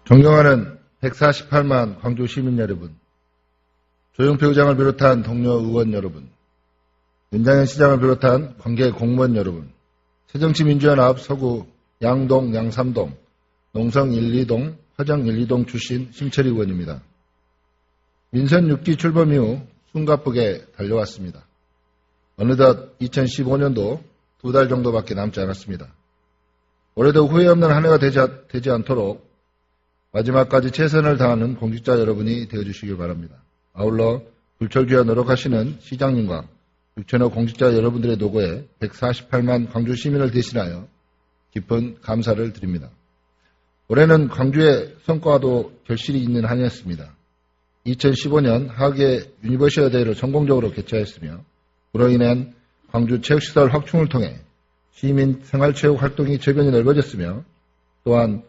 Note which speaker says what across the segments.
Speaker 1: 존경하는 148만 광주 시민 여러분, 조영표 의장을 비롯한 동료 의원 여러분, 윤장현 시장을 비롯한 관계 공무원 여러분, 새정치민주연합 서구 양동, 양삼동, 농성 1, 2동, 화정 1, 2동 출신 심철희 의원입니다. 민선 6기 출범 이후 숨가쁘게 달려왔습니다. 어느덧 2015년도 2달 정도밖에 남지 않았습니다. 올해도 후회 없는 한 해가 되지 않도록 마지막까지 최선을 다하는 공직자 여러분이 되어주시길 바랍니다. 아울러 불철주야 노력하시는 시장님과 6천여 공직자 여러분들의 노고에 148만 광주 시민을 대신하여 깊은 감사를 드립니다. 올해는 광주의 성과도 결실이 있는 한 해였습니다. 2015년 하계 유니버시아 대회를 성공적으로 개최했으며 그로 인한 광주 체육시설 확충을 통해 시민 생활체육 활동이 저변이 넓어졌으며 또한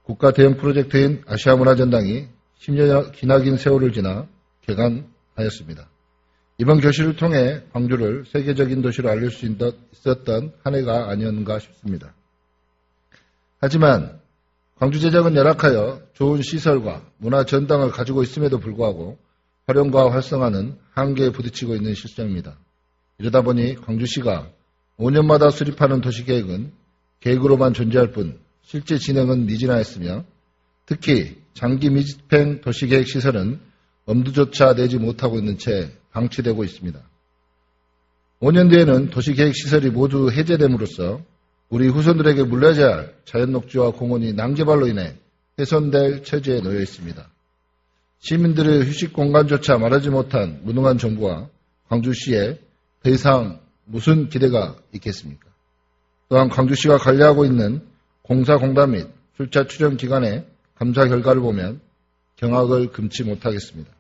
Speaker 1: 국가 대형 프로젝트인 아시아문화전당이 10년 기나긴 세월을 지나 개관하였습니다. 이번 결실을 통해 광주를 세계적인 도시로 알릴 수 있었던 한 해가 아니었는가 싶습니다. 하지만 광주 재정은 열악하여 좋은 시설과 문화전당을 가지고 있음에도 불구하고 활용과 활성화는 한계에 부딪히고 있는 실정입니다. 이러다 보니 광주시가 5년마다 수립하는 도시계획은 계획으로만 존재할 뿐 실제 진행은 미진하였으며 특히 장기 미집행 도시계획 시설은 엄두조차 내지 못하고 있는 채 방치되고 있습니다. 5년 뒤에는 도시계획 시설이 모두 해제됨으로써 우리 후손들에게 물려줘야 할 자연녹지와 공원이 난개발로 인해 훼손될 처지에 놓여 있습니다. 시민들의 휴식 공간조차 말하지 못한 무능한 정부와 광주시에 더 이상 무슨 기대가 있겠습니까? 또한 광주시가 관리하고 있는 공사공단 및 출자 출연 기관의 감사 결과를 보면 경악을 금치 못하겠습니다.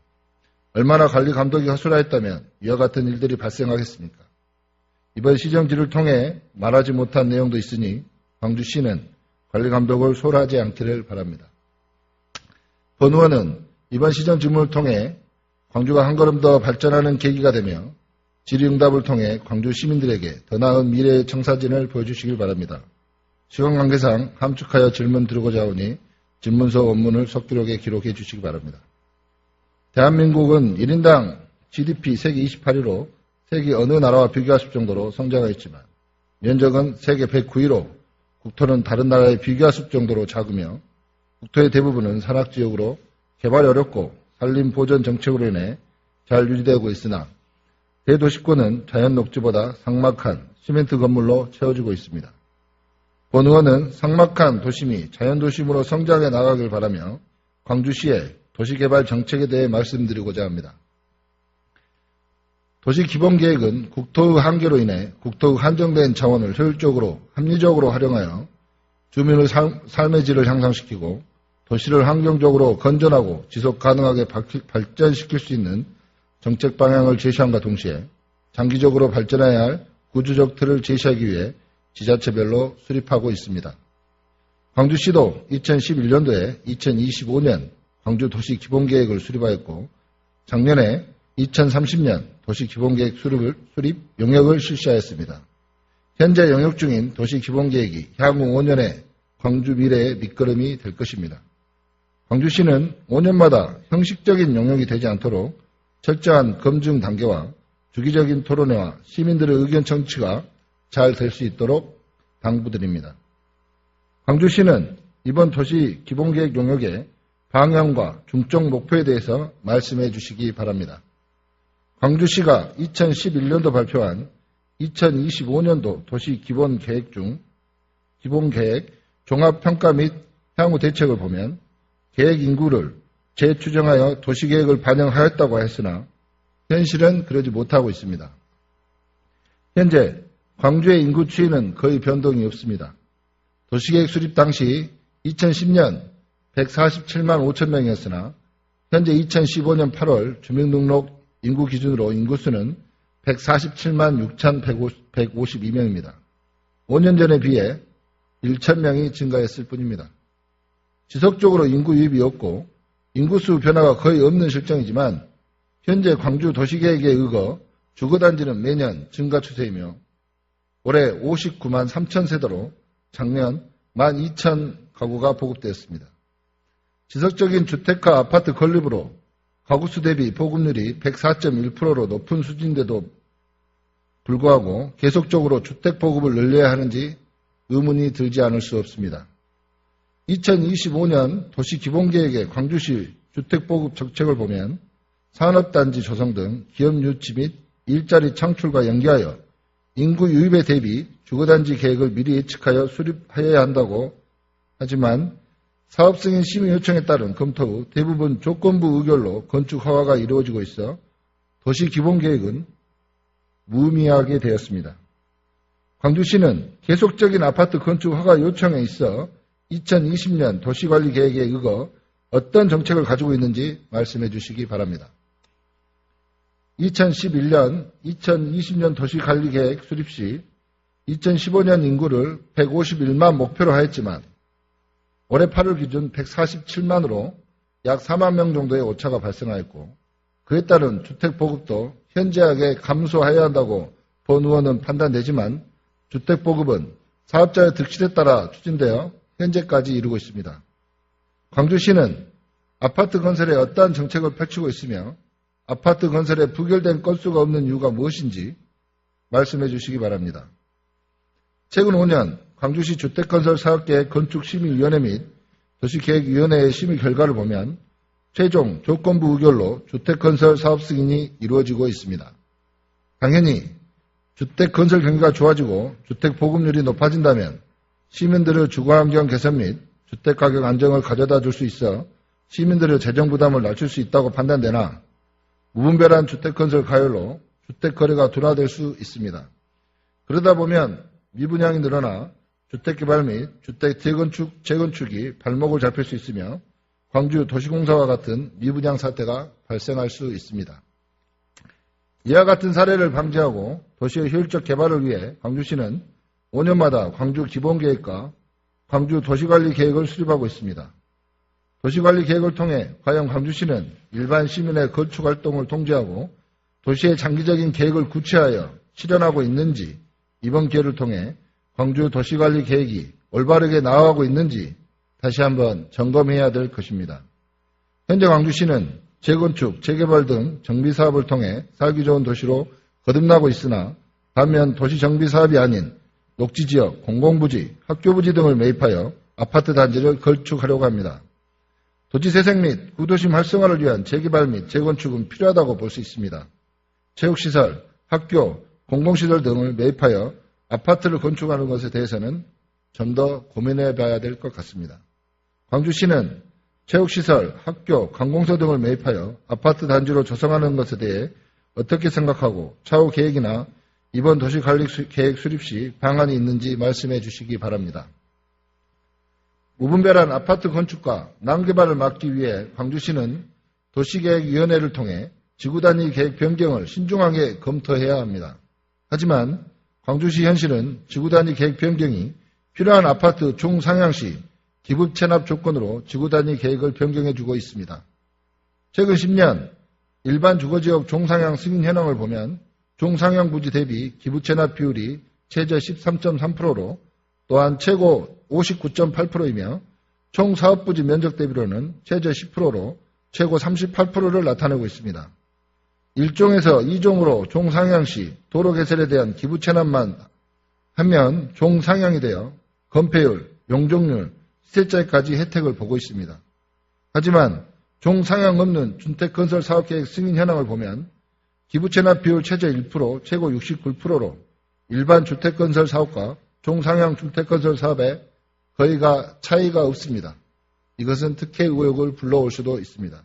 Speaker 1: 얼마나 관리 감독이 허술하였다면 이와 같은 일들이 발생하겠습니까? 이번 시정지를 통해 말하지 못한 내용도 있으니 광주시는 관리 감독을 소홀하지 않기를 바랍니다. 본 의원은 이번 시정지문을 통해 광주가 한 걸음 더 발전하는 계기가 되며 질의응답을 통해 광주 시민들에게 더 나은 미래의 청사진을 보여주시길 바랍니다. 시간 관계상 함축하여 질문 드리고자 하오니 질문서 원문을 석기록에 기록해 주시기 바랍니다. 대한민국은 1인당 GDP 세계 28위로 세계 어느 나라와 비교할 수 정도로 성장하였지만 면적은 세계 109위로 국토는 다른 나라에 비교할 수 정도로 작으며 국토의 대부분은 산악지역으로 개발이 어렵고 산림보전 정책으로 인해 잘 유지되고 있으나 대도시권은 자연녹지보다 삭막한 시멘트 건물로 채워지고 있습니다. 본 의원은 삭막한 도심이 자연도심으로 성장해 나가길 바라며 광주시의 도시개발 정책에 대해 말씀드리고자 합니다. 도시기본계획은 국토의 한계로 인해 국토의 한정된 자원을 효율적으로 합리적으로 활용하여 주민의 삶의 질을 향상시키고 도시를 환경적으로 건전하고 지속가능하게 발전시킬 수 있는 정책 방향을 제시함과 동시에 장기적으로 발전해야 할 구조적 틀을 제시하기 위해 지자체별로 수립하고 있습니다. 광주시도 2011년도에 2025년 광주도시 기본계획을 수립하였고 작년에 2030년 도시기본계획 수립 용역을 실시하였습니다. 현재 용역 중인 도시기본계획이 향후 5년의 광주 미래의 밑거름이 될 것입니다. 광주시는 5년마다 형식적인 용역이 되지 않도록 철저한 검증 단계와 주기적인 토론회와 시민들의 의견 청취가 잘 될 수 있도록 당부드립니다. 광주시는 이번 도시 기본계획 용역의 방향과 중점 목표에 대해서 말씀해 주시기 바랍니다. 광주시가 2011년도 발표한 2025년도 도시 기본계획 중 기본계획 종합평가 및 향후 대책을 보면 계획 인구를 재추정하여 도시계획을 반영하였다고 했으나 현실은 그러지 못하고 있습니다. 현재 광주의 인구 추이는 거의 변동이 없습니다. 도시계획 수립 당시 2010년 147만 5천 명이었으나 현재 2015년 8월 주민등록 인구 기준으로 인구수는 147만 6,152명입니다. 5년 전에 비해 1,000명이 증가했을 뿐입니다. 지속적으로 인구 유입이 없고 인구수 변화가 거의 없는 실정이지만 현재 광주 도시계획에 의거 주거단지는 매년 증가 추세이며 올해 59만 3천 세대로 작년 12,000 가구가 보급되었습니다. 지속적인 주택과 아파트 건립으로 가구수 대비 보급률이 104.1%로 높은 수준인데도 불구하고 계속적으로 주택 보급을 늘려야 하는지 의문이 들지 않을 수 없습니다. 2025년 도시기본계획의 광주시 주택보급 정책을 보면 산업단지 조성 등 기업 유치 및 일자리 창출과 연계하여 인구 유입에 대비 주거단지 계획을 미리 예측하여 수립하여야 한다고 하지만 사업 승인 심의 요청에 따른 검토 후 대부분 조건부 의결로 건축 허가가 이루어지고 있어 도시기본계획은 무의미하게 되었습니다. 광주시는 계속적인 아파트 건축 허가 요청에 있어 2020년 도시관리계획에 의거 어떤 정책을 가지고 있는지 말씀해 주시기 바랍니다. 2011년, 2020년 도시관리계획 수립 시 2015년 인구를 151만 목표로 하였지만 올해 8월 기준 147만으로 약 4만 명 정도의 오차가 발생하였고 그에 따른 주택 보급도 현저하게 감소해야 한다고 본 의원은 판단되지만 주택 보급은 사업자의 득실에 따라 추진되어 현재까지 이루고 있습니다. 광주시는 아파트 건설에 어떠한 정책을 펼치고 있으며 아파트 건설에 부결된 건수가 없는 이유가 무엇인지 말씀해 주시기 바랍니다. 최근 5년 광주시 주택건설 사업계획 건축심의위원회 및 도시계획위원회의 심의 결과를 보면 최종 조건부 의결로 주택건설 사업 승인이 이루어지고 있습니다. 당연히 주택건설 경기가 좋아지고 주택 보급률이 높아진다면 시민들의 주거환경 개선 및 주택가격 안정을 가져다 줄 수 있어 시민들의 재정 부담을 낮출 수 있다고 판단되나 무분별한 주택건설 가열로 주택거래가 둔화될 수 있습니다. 그러다 보면 미분양이 늘어나 주택개발 및 주택 재건축이 발목을 잡힐 수 있으며 광주 도시공사와 같은 미분양 사태가 발생할 수 있습니다. 이와 같은 사례를 방지하고 도시의 효율적 개발을 위해 광주시는 5년마다 광주 기본계획과 광주 도시관리계획을 수립하고 있습니다. 도시관리계획을 통해 과연 광주시는 일반 시민의 건축활동을 통제하고 도시의 장기적인 계획을 구체하여 실현하고 있는지 이번 기회를 통해 광주 도시관리계획이 올바르게 나아가고 있는지 다시 한번 점검해야 될 것입니다. 현재 광주시는 재건축, 재개발 등 정비사업을 통해 살기 좋은 도시로 거듭나고 있으나 반면 도시정비사업이 아닌 녹지지역, 공공부지, 학교부지 등을 매입하여 아파트 단지를 건축하려고 합니다. 도시재생 및 구도심 활성화를 위한 재개발 및 재건축은 필요하다고 볼 수 있습니다. 체육시설, 학교, 공공시설 등을 매입하여 아파트를 건축하는 것에 대해서는 좀 더 고민해 봐야 될 것 같습니다. 광주시는 체육시설, 학교, 관공서 등을 매입하여 아파트 단지로 조성하는 것에 대해 어떻게 생각하고 차후 계획이나 이번 도시관리계획 수립 시 방안이 있는지 말씀해 주시기 바랍니다. 무분별한 아파트 건축과 난개발을 막기 위해 광주시는 도시계획위원회를 통해 지구단위 계획 변경을 신중하게 검토해야 합니다. 하지만 광주시 현실은 지구단위 계획 변경이 필요한 아파트 중상향 시 기부 체납 조건으로 지구단위 계획을 변경해주고 있습니다. 최근 10년 일반 주거지역 중상향 승인 현황을 보면 중상향 부지 대비 기부 체납 비율이 최저 13.3%로 또한 최고 59.8%이며 총 사업부지 면적 대비로는 최저 10%로 최고 38%를 나타내고 있습니다. 1종에서 2종으로 종상향 시 도로 개설에 대한 기부 체납만 하면 종상향이 되어 건폐율, 용적률, 시세차익까지 혜택을 보고 있습니다. 하지만 종상향 없는 주택건설 사업계획 승인 현황을 보면 기부 체납 비율 최저 1%, 최고 69%로 일반 주택건설 사업과 종상향 주택건설 사업에 거의가 차이가 없습니다. 이것은 특혜 의혹을 불러올 수도 있습니다.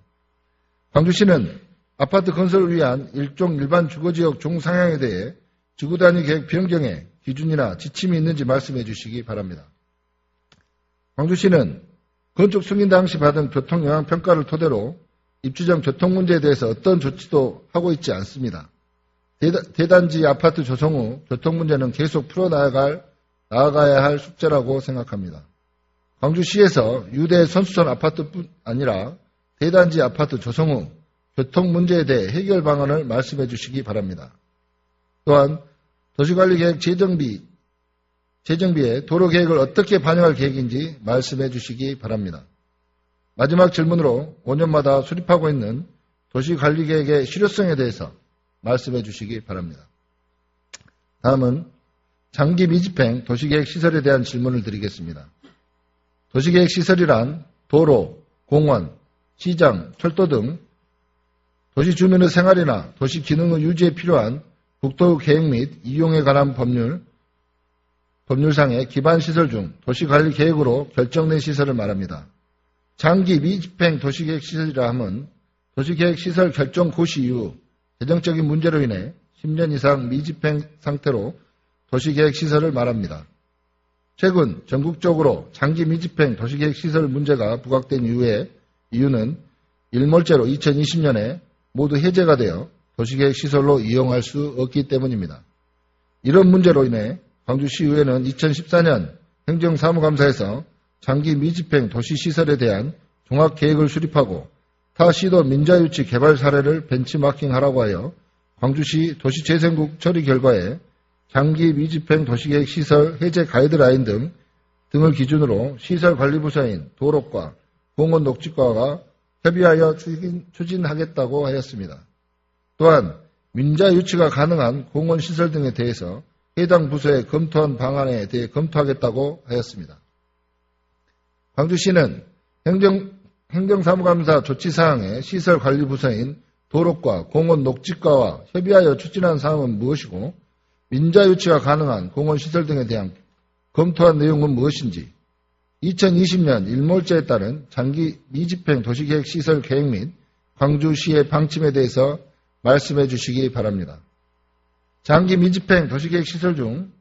Speaker 1: 광주시는 아파트 건설을 위한 일종 일반 주거지역 종상향에 대해 지구단위 계획 변경에 기준이나 지침이 있는지 말씀해 주시기 바랍니다. 광주시는 건축 승인 당시 받은 교통영향평가를 토대로 입주정 교통 문제에 대해서 어떤 조치도 하고 있지 않습니다. 대단지 아파트 조성 후 교통 문제는 계속 나아가야 할 숙제라고 생각합니다. 광주시에서 유대 선수촌 아파트뿐 아니라 대단지 아파트 조성 후 교통 문제에 대해 해결 방안을 말씀해 주시기 바랍니다. 또한 도시관리계획 재정비에 도로계획을 어떻게 반영할 계획인지 말씀해 주시기 바랍니다. 마지막 질문으로 5년마다 수립하고 있는 도시관리계획의 실효성에 대해서 말씀해 주시기 바랍니다. 다음은 장기 미집행 도시계획 시설에 대한 질문을 드리겠습니다. 도시계획 시설이란 도로, 공원, 시장, 철도 등 도시 주민의 생활이나 도시 기능의 유지에 필요한 국토 계획 및 이용에 관한 법률상의 기반 시설 중 도시관리 계획으로 결정된 시설을 말합니다. 장기 미집행 도시계획 시설이라 함은 도시계획 시설 결정 고시 이후 재정적인 문제로 인해 10년 이상 미집행 상태로 도시계획 시설을 말합니다. 최근 전국적으로 장기 미집행 도시계획 시설 문제가 부각된 이유는 일몰제로 2020년에 모두 해제가 되어 도시계획 시설로 이용할 수 없기 때문입니다. 이런 문제로 인해 광주시의회는 2014년 행정사무감사에서 장기 미집행 도시시설에 대한 종합계획을 수립하고 타 시도 민자유치 개발 사례를 벤치마킹하라고 하여 광주시 도시재생국 처리 결과에 장기 미집행 도시계획 시설 해제 가이드라인 등을 기준으로 시설관리부서인 도로과 공원 녹지과가 협의하여 추진하겠다고 하였습니다. 또한 민자유치가 가능한 공원시설 등에 대해서 해당 부서에 검토한 방안에 대해 검토하겠다고 하였습니다. 광주시는 행정사무감사 조치사항에 시설관리부서인 도로과 공원 녹지과와 협의하여 추진한 사항은 무엇이고 민자유치가 가능한 공원시설 등에 대한 검토한 내용은 무엇인지 2020년 일몰제에 따른 장기 미집행 도시계획 시설 계획 및 광주시의 방침에 대해서 말씀해 주시기 바랍니다. 장기 미집행 도시계획 시설 중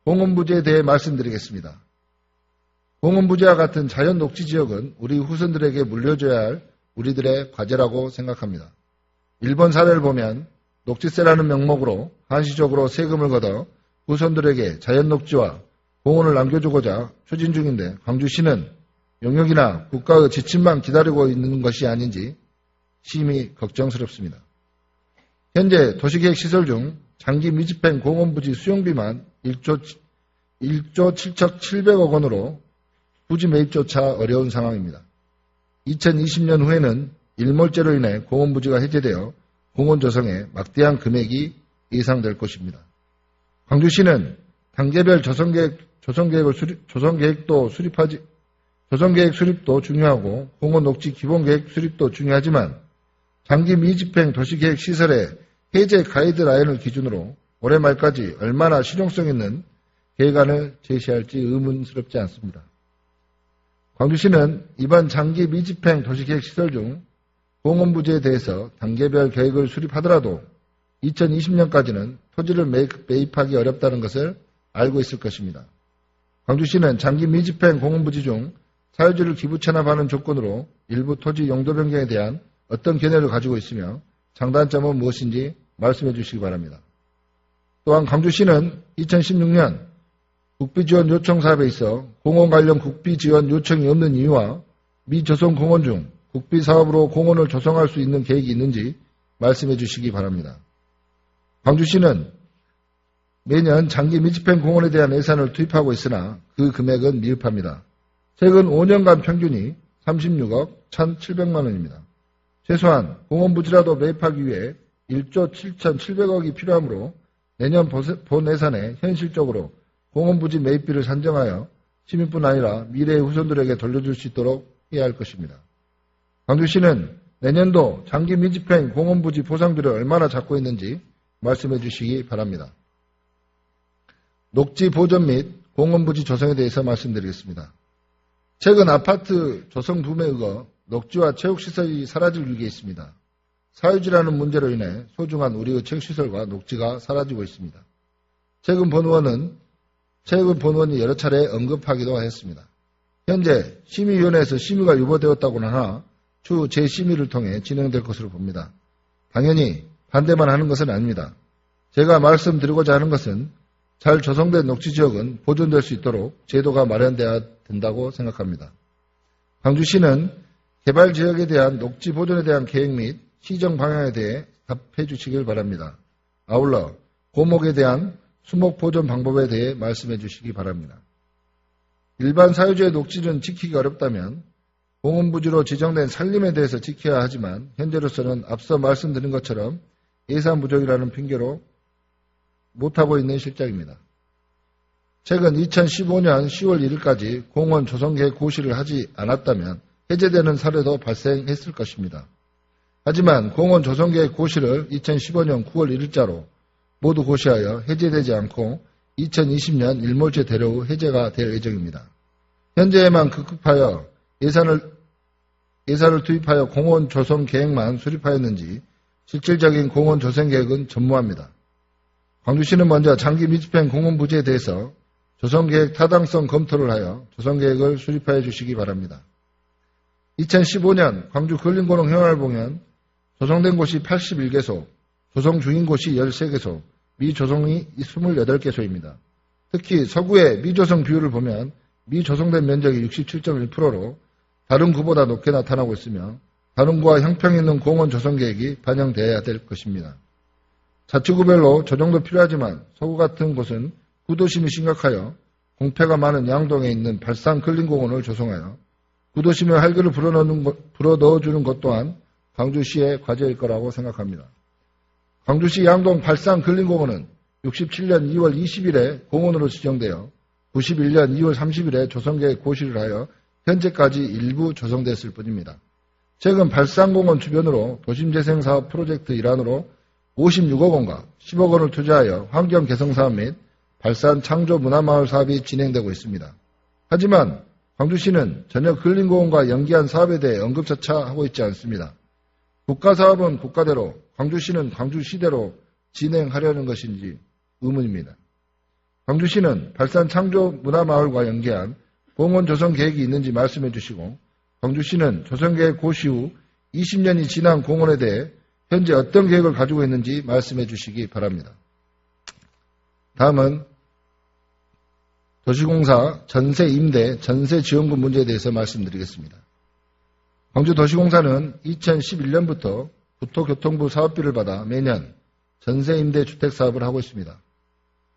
Speaker 1: 공원부지에 대해 말씀드리겠습니다. 공원부지와 같은 자연 녹지 지역은 우리 후손들에게 물려줘야 할 우리들의 과제라고 생각합니다. 일본 사례를 보면 녹지세라는 명목으로 한시적으로 세금을 걷어 후손들에게 자연 녹지와 공원을 남겨주고자 추진 중인데 광주시는 용역이나 국가의 지침만 기다리고 있는 것이 아닌지 심히 걱정스럽습니다. 현재 도시계획 시설 중 장기 미집행 공원부지 수용비만 1조 7천 7백억 원으로 부지 매입조차 어려운 상황입니다. 2020년 후에는 일몰제로 인해 공원부지가 해제되어 공원 조성에 막대한 금액이 예상될 것입니다. 광주시는 단계별 조성계획 수립도 중요하고 공원 녹지 기본계획 수립도 중요하지만 장기 미집행 도시계획 시설의 해제 가이드라인을 기준으로 올해 말까지 얼마나 실용성 있는 계획안을 제시할지 의문스럽지 않습니다. 광주시는 이번 장기 미집행 도시계획 시설 중 공원부지에 대해서 단계별 계획을 수립하더라도 2020년까지는 토지를 매입하기 어렵다는 것을 알고 있을 것입니다. 광주시는 장기 미집행 공원부지 중 사유지를 기부 체납하는 조건으로 일부 토지 용도 변경에 대한 어떤 견해를 가지고 있으며 장단점은 무엇인지 말씀해 주시기 바랍니다. 또한 광주시는 2016년 국비지원 요청 사업에 있어 공원 관련 국비지원 요청이 없는 이유와 미조성 공원 중 국비 사업으로 공원을 조성할 수 있는 계획이 있는지 말씀해 주시기 바랍니다. 광주시는 매년 장기 미집행 공원에 대한 예산을 투입하고 있으나 그 금액은 미흡합니다. 최근 5년간 평균이 36억 1,700만 원입니다. 최소한 공원부지라도 매입하기 위해 1조 7,700억이 필요하므로 내년 본 예산에 현실적으로 공원부지 매입비를 산정하여 시민뿐 아니라 미래의 후손들에게 돌려줄 수 있도록 해야 할 것입니다. 광주시는 내년도 장기 미집행 공원부지 보상비를 얼마나 잡고 있는지 말씀해 주시기 바랍니다. 녹지 보전 및 공원부지 조성에 대해서 말씀드리겠습니다. 최근 아파트 조성 붐에 의거 녹지와 체육시설이 사라질 위기에 있습니다. 사유지라는 문제로 인해 소중한 우리의 체육시설과 녹지가 사라지고 있습니다. 최근 본 의원이 여러 차례 언급하기도 했습니다. 현재 심의위원회에서 심의가 유보되었다고는 하나 추후 재심의를 통해 진행될 것으로 봅니다. 당연히 반대만 하는 것은 아닙니다. 제가 말씀드리고자 하는 것은 잘 조성된 녹지지역은 보존될 수 있도록 제도가 마련돼야 된다고 생각합니다. 광주시는 개발지역에 대한 녹지 보존에 대한 계획 및 시정 방향에 대해 답해 주시길 바랍니다. 아울러 고목에 대한 수목 보존 방법에 대해 말씀해 주시기 바랍니다. 일반 사유지의 녹지는 지키기 어렵다면 공원부지로 지정된 산림에 대해서 지켜야 하지만 현재로서는 앞서 말씀드린 것처럼 예산 부족이라는 핑계로 못하고 있는 실정입니다. 최근 2015년 10월 1일까지 공원 조성계획 고시를 하지 않았다면 해제되는 사례도 발생했을 것입니다. 하지만 공원 조성계획 고시를 2015년 9월 1일자로 모두 고시하여 해제되지 않고 2020년 일몰제 대려 후 해제가 될 예정입니다. 현재에만 급급하여 예산을 투입하여 공원 조성 계획만 수립하였는지 실질적인 공원 조성 계획은 전무합니다. 광주시는 먼저 장기 밀집형 공원 부지에 대해서 조성 계획 타당성 검토를 하여 조성 계획을 수립하여 주시기 바랍니다. 2015년 광주 근린고농 현황을 보면 조성된 곳이 81개소, 조성 중인 곳이 13개소, 미조성이 28개소입니다. 특히 서구의 미조성 비율을 보면 미조성된 면적이 67.1%로 다른 구보다 높게 나타나고 있으며 다른 구와 형평 있는 공원 조성 계획이 반영되어야 될 것입니다. 자치구별로 조정도 필요하지만 서구 같은 곳은 구도심이 심각하여 공폐가 많은 양동에 있는 발산 근린공원을 조성하여 구도심의 활기를 불어넣어주는 것 또한 광주시의 과제일 거라고 생각합니다. 광주시 양동 발산 근린공원은 67년 2월 20일에 공원으로 지정되어 91년 2월 30일에 조성계획 고시를 하여 현재까지 일부 조성됐을 뿐입니다. 최근 발산공원 주변으로 도심재생사업 프로젝트 일환으로 56억 원과 10억 원을 투자하여 환경개선사업 및 발산 창조 문화마을 사업이 진행되고 있습니다. 하지만 광주시는 전혀 근린공원과 연계한 사업에 대해 언급조차 하고 있지 않습니다. 국가사업은 국가대로, 광주시는 광주시대로 진행하려는 것인지 의문입니다. 광주시는 발산 창조 문화마을과 연계한 공원 조성 계획이 있는지 말씀해 주시고 광주시는 조성계획 고시 후 20년이 지난 공원에 대해 현재 어떤 계획을 가지고 있는지 말씀해 주시기 바랍니다. 다음은 도시공사 전세 임대, 전세 지원금 문제에 대해서 말씀드리겠습니다. 광주도시공사는 2011년부터 국토교통부 사업비를 받아 매년 전세 임대 주택 사업을 하고 있습니다.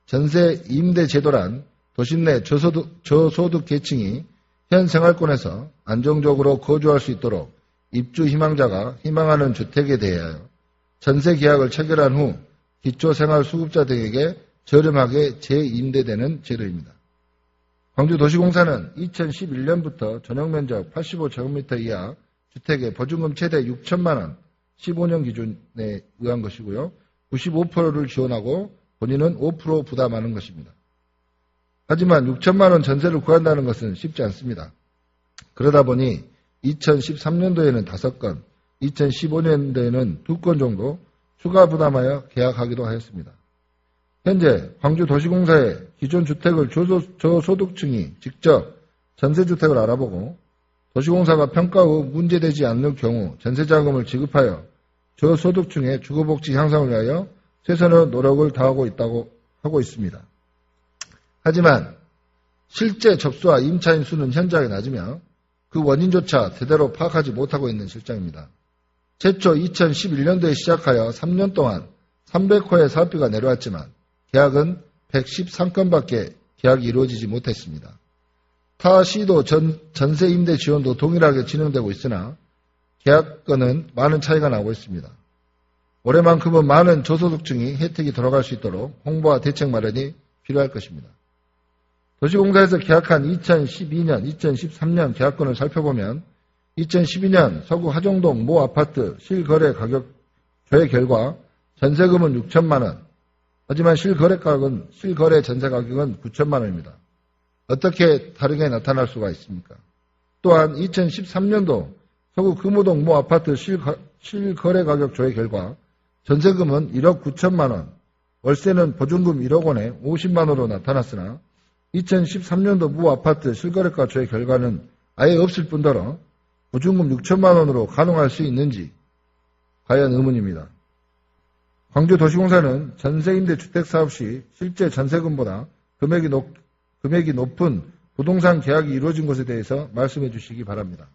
Speaker 1: 전세 임대 제도란 도심 내 저소득 계층이 현 생활권에서 안정적으로 거주할 수 있도록 입주 희망자가 희망하는 주택에 대하여 전세 계약을 체결한 후 기초생활수급자 등에게 저렴하게 재임대되는 제도입니다. 광주도시공사는 2011년부터 전용면적 85제곱미터 이하 주택의 보증금 최대 6천만 원, 15년 기준에 의한 것이고요. 95%를 지원하고 본인은 5% 부담하는 것입니다. 하지만 6천만 원 전세를 구한다는 것은 쉽지 않습니다. 그러다 보니 2013년도에는 5건, 2015년도에는 2건 정도 추가 부담하여 계약하기도 하였습니다. 현재 광주도시공사의 기존 주택을 저소득층이 직접 전세주택을 알아보고 도시공사가 평가 후 문제되지 않는 경우 전세자금을 지급하여 저소득층의 주거복지 향상을 위하여 최선의 노력을 다하고 있다고 하고 있습니다. 하지만 실제 접수와 임차인 수는 현저하게 낮으며 그 원인조차 제대로 파악하지 못하고 있는 실정입니다. 최초 2011년도에 시작하여 3년 동안 300호의 사업비가 내려왔지만 계약은 113건밖에 계약이 이루어지지 못했습니다. 타 시도 전세 임대 지원도 동일하게 진행되고 있으나 계약건은 많은 차이가 나고 있습니다. 올해만큼은 많은 저소득층이 혜택이 돌아갈 수 있도록 홍보와 대책 마련이 필요할 것입니다. 도시공사에서 계약한 2012년, 2013년 계약건을 살펴보면 2012년 서구 하정동 모 아파트 실거래 가격 조회 결과 전세금은 6천만 원, 하지만 실거래 전세 가격은 9천만 원입니다. 어떻게 다르게 나타날 수가 있습니까? 또한 2013년도 서구 금호동 모 아파트 실거래 가격 조회 결과 전세금은 1억 9천만 원, 월세는 보증금 1억 원에 50만 원으로 나타났으나 2013년도 모 아파트 실거래가 조회 결과는 아예 없을 뿐더러 보증금 6천만 원으로 가능할 수 있는지 과연 의문입니다. 광주도시공사는 전세임대 주택사업 시 실제 전세금보다 금액이 높은 부동산 계약이 이루어진 것에 대해서 말씀해 주시기 바랍니다.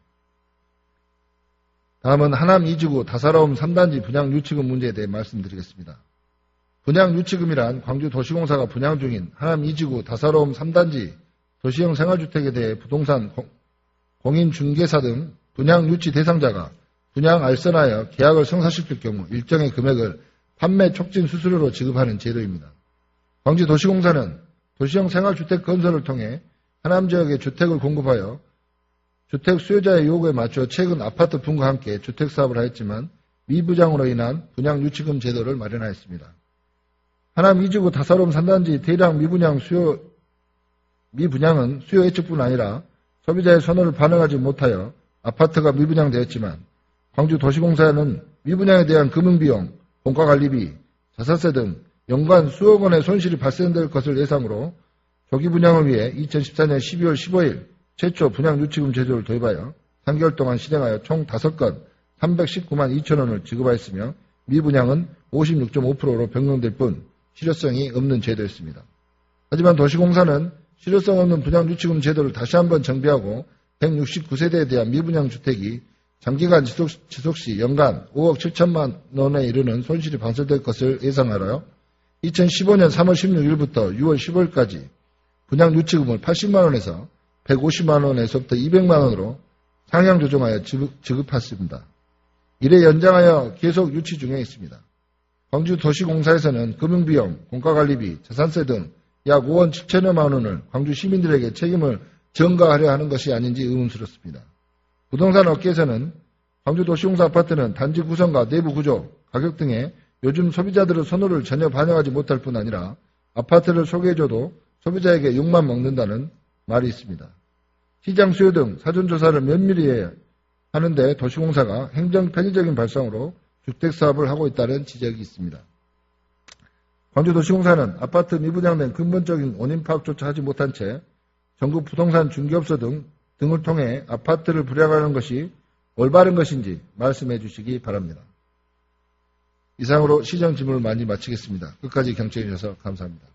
Speaker 1: 다음은 하남 2지구 다사로움 3단지 분양 유치금 문제에 대해 말씀드리겠습니다. 분양 유치금이란 광주도시공사가 분양 중인 하남 2지구 다사로움 3단지 도시형 생활주택에 대해 부동산 공인중개사 등 분양 유치 대상자가 분양 알선하여 계약을 성사시킬 경우 일정의 금액을 판매 촉진 수수료로 지급하는 제도입니다. 광주도시공사는 도시형 생활주택 건설을 통해 하남 지역에 주택을 공급하여 주택 수요자의 요구에 맞춰 최근 아파트 붐과 함께 주택사업을 하였지만 미분양으로 인한 분양유치금 제도를 마련하였습니다. 하남 2지구 다사롬 산단지 대량 미분양은 수요 예측뿐 아니라 소비자의 선호를 반영하지 못하여 아파트가 미분양되었지만 광주도시공사는 미분양에 대한 금융비용, 공과관리비, 자산세 등 연간 수억 원의 손실이 발생될 것을 예상으로 조기 분양을 위해 2014년 12월 15일 최초 분양유치금 제도를 도입하여 3개월 동안 실행하여 총 5건 319만 2천 원을 지급하였으며 미분양은 56.5%로 변경될 뿐 실효성이 없는 제도였습니다. 하지만 도시공사는 실효성 없는 분양유치금 제도를 다시 한번 정비하고 169세대에 대한 미분양 주택이 장기간 지속 시 연간 5억 7천만 원에 이르는 손실이 발생될 것을 예상하여 2015년 3월 16일부터 6월 15일까지 분양유치금을 80만 원에서 150만 원에서부터 200만 원으로 상향 조정하여 지급했습니다. 이래 연장하여 계속 유치 중에 있습니다. 광주도시공사에서는 금융비용, 공과관리비, 자산세 등 약 5억 7천여만 원을 광주 시민들에게 책임을 전가하려 하는 것이 아닌지 의문스럽습니다. 부동산 업계에서는 광주도시공사 아파트는 단지 구성과 내부 구조, 가격 등의 요즘 소비자들의 선호를 전혀 반영하지 못할 뿐 아니라 아파트를 소개해줘도 소비자에게 욕만 먹는다는 말이 있습니다. 시장 수요 등 사전조사를 면밀히 하는데 도시공사가 행정 편의적인 발상으로 주택사업을 하고 있다는 지적이 있습니다. 광주도시공사는 아파트 미분양된 근본적인 원인 파악조차 하지 못한 채 전국 부동산 중개업소 등을 통해 아파트를 분양하는 것이 올바른 것인지 말씀해 주시기 바랍니다. 이상으로 시정 질문을 많이 마치겠습니다. 끝까지 경청해 주셔서 감사합니다.